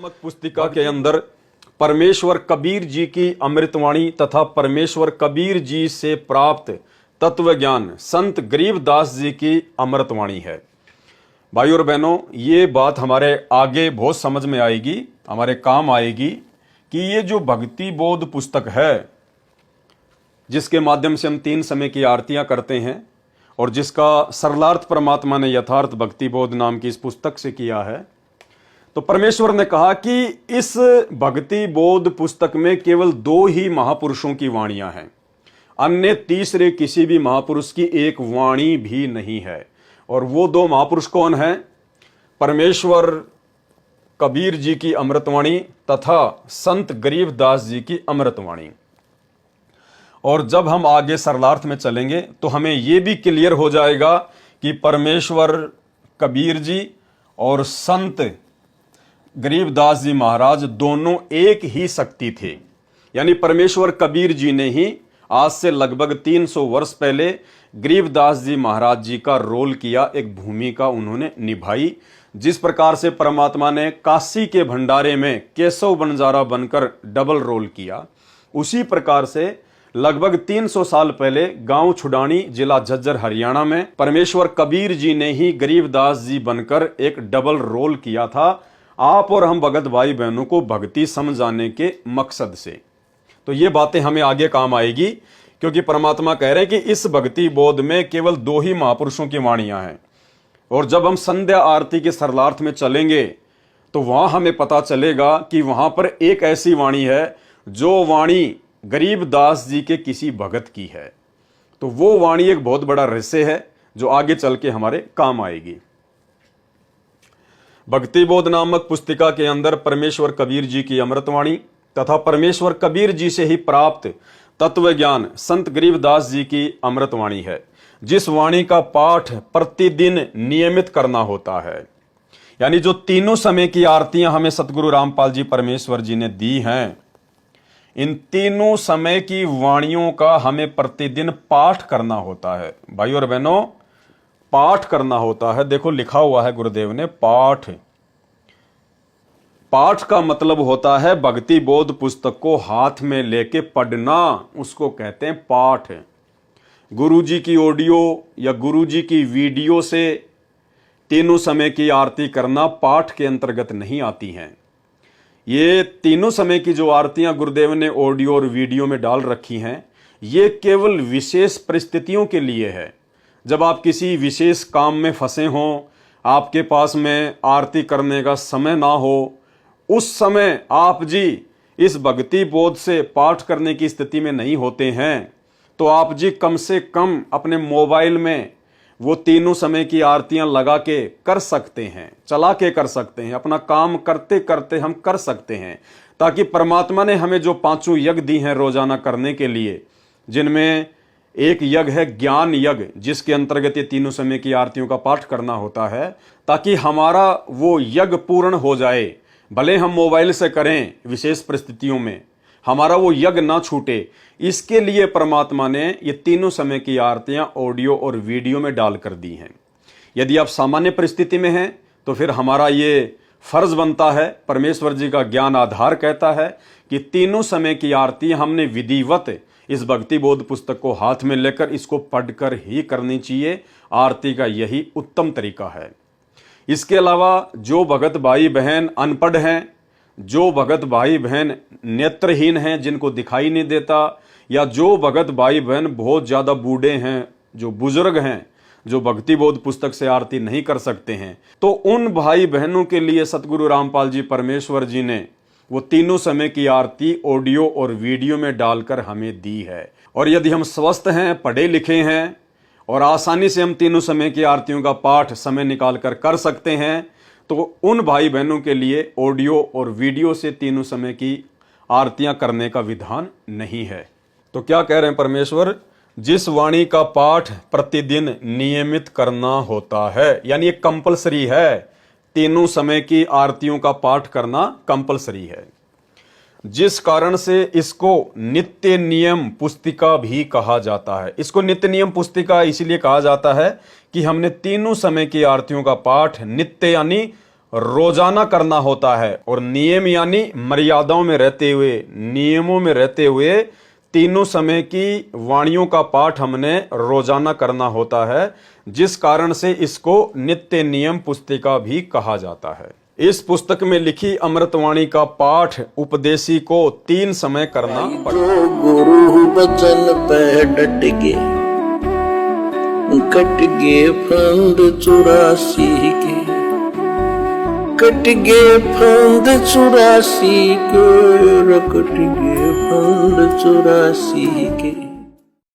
नामक पुस्तिका के अंदर परमेश्वर कबीर जी की अमृतवाणी तथा परमेश्वर कबीर जी से प्राप्त तत्व ज्ञान संत गरीबदास जी की अमृतवाणी है। भाई और बहनों, ये बात हमारे आगे बहुत समझ में आएगी, हमारे काम आएगी कि ये जो भक्ति बोध पुस्तक है, जिसके माध्यम से हम 3 समय की आरतियां करते हैं और जिसका सरलार्थ परमात्मा ने यथार्थ भक्ति बोध नाम की इस पुस्तक से किया है, तो परमेश्वर ने कहा कि इस भक्ति बोध पुस्तक में केवल 2 ही महापुरुषों की वाणियां हैं, अन्य तीसरे किसी भी महापुरुष की एक वाणी भी नहीं है। और वो 2 महापुरुष कौन हैं? परमेश्वर कबीर जी की अमृतवाणी तथा संत गरीबदास जी की अमृतवाणी। और जब हम आगे सरलार्थ में चलेंगे तो हमें यह भी क्लियर हो जाएगा कि परमेश्वर कबीर जी और संत गरीबदास जी महाराज दोनों एक ही शक्ति थे। यानी परमेश्वर कबीर जी ने ही आज से लगभग 300 वर्ष पहले गरीबदास जी महाराज जी का रोल किया, एक भूमिका उन्होंने निभाई। जिस प्रकार से परमात्मा ने काशी के भंडारे में केशव बंजारा बनकर डबल रोल किया, उसी प्रकार से लगभग 300 साल पहले गांव छुडानी, जिला झज्जर, हरियाणा में परमेश्वर कबीर जी ने ही गरीबदास जी बनकर एक डबल रोल किया था, आप और हम भगत भाई बहनों को भक्ति समझाने के मकसद से। तो ये बातें हमें आगे काम आएगी, क्योंकि परमात्मा कह रहे हैं कि इस भक्ति बोध में केवल 2 ही महापुरुषों की वाणियां हैं। और जब हम संध्या आरती के सरलार्थ में चलेंगे तो वहां हमें पता चलेगा कि वहां पर एक ऐसी वाणी है जो वाणी गरीबदास जी के किसी भगत की है। तो वो वाणी एक बहुत बड़ा रहस्य है जो आगे चल के हमारे काम आएगी। भक्ति बोध नामक पुस्तिका के अंदर परमेश्वर कबीर जी की अमृतवाणी तथा परमेश्वर कबीर जी से ही प्राप्त तत्व ज्ञान संत गरीबदास जी की अमृतवाणी है, जिस वाणी का पाठ प्रतिदिन नियमित करना होता है। यानी जो तीनों समय की आरतियां हमें सतगुरु रामपाल जी परमेश्वर जी ने दी हैं, इन तीनों समय की वाणियों का हमें प्रतिदिन पाठ करना होता है। भाई और बहनों, पाठ करना होता है। देखो लिखा हुआ है गुरुदेव ने, पाठ। पाठ का मतलब होता है भक्ति बोध पुस्तक को हाथ में लेके पढ़ना, उसको कहते हैं पाठ। गुरुजी की ऑडियो या गुरुजी की वीडियो से तीनों समय की आरती करना पाठ के अंतर्गत नहीं आती हैं। ये तीनों समय की जो आरतियां गुरुदेव ने ऑडियो और वीडियो में डाल रखी हैं, ये केवल विशेष परिस्थितियों के लिए है। जब आप किसी विशेष काम में फंसे हों, आपके पास में आरती करने का समय ना हो, उस समय आप जी इस भक्ति बोध से पाठ करने की स्थिति में नहीं होते हैं, तो आप जी कम से कम अपने मोबाइल में वो तीनों समय की आरतियां लगा के कर सकते हैं, चला के कर सकते हैं, अपना काम करते करते हम कर सकते हैं, ताकि परमात्मा ने हमें जो 5 यज्ञ दी हैं रोजाना करने के लिए, जिनमें एक यज्ञ है ज्ञान यज्ञ, जिसके अंतर्गत ये तीनों समय की आरतियों का पाठ करना होता है, ताकि हमारा वो यज्ञ पूर्ण हो जाए। भले हम मोबाइल से करें, विशेष परिस्थितियों में हमारा वो यज्ञ ना छूटे, इसके लिए परमात्मा ने ये तीनों समय की आरतियां ऑडियो और वीडियो में डाल कर दी हैं। यदि आप सामान्य परिस्थिति में हैं तो फिर हमारा ये फर्ज बनता है, परमेश्वर जी का ज्ञान आधार कहता है कि तीनों समय की आरती हमने विधिवत इस भक्ति बोध पुस्तक को हाथ में लेकर इसको पढ़कर ही करनी चाहिए। आरती का यही उत्तम तरीका है। इसके अलावा जो भगत भाई बहन अनपढ़ हैं, जो भगत भाई बहन नेत्रहीन हैं, जिनको दिखाई नहीं देता, या जो भगत भाई बहन बहुत ज़्यादा बूढ़े हैं, जो बुजुर्ग हैं, जो भक्ति बोध पुस्तक से आरती नहीं कर सकते हैं, तो उन भाई बहनों के लिए सतगुरु रामपाल जी परमेश्वर जी ने वो तीनों समय की आरती ऑडियो और वीडियो में डालकर हमें दी है। और यदि हम स्वस्थ हैं, पढ़े लिखे हैं और आसानी से हम तीनों समय की आरतियों का पाठ समय निकाल कर सकते हैं, तो उन भाई बहनों के लिए ऑडियो और वीडियो से तीनों समय की आरतियां करने का विधान नहीं है। तो क्या कह रहे हैं परमेश्वर? जिस वाणी का पाठ प्रतिदिन नियमित करना होता है, यानी ये कंपलसरी है, तीनों समय की आरतियों का पाठ करना कंपलसरी है, जिस कारण से इसको नित्य नियम पुस्तिका भी कहा जाता है। इसको नित्य नियम पुस्तिका इसलिए कहा जाता है कि हमने तीनों समय की आरतियों का पाठ नित्य यानी रोजाना करना होता है। और नियम यानी मर्यादाओं में रहते हुए, नियमों में रहते हुए तीनों समय की वाणियों का पाठ हमने रोजाना करना होता है, जिस कारण से इसको नित्य नियम पुस्तिका भी कहा जाता है। इस पुस्तक में लिखी अमृतवाणी का पाठ उपदेशी को 3 समय करना पड़ता है। गुरु बचन पे डट गे, कट गे फंद 84 के, कट गे फंद 84 के, कट गे फंद 84 के।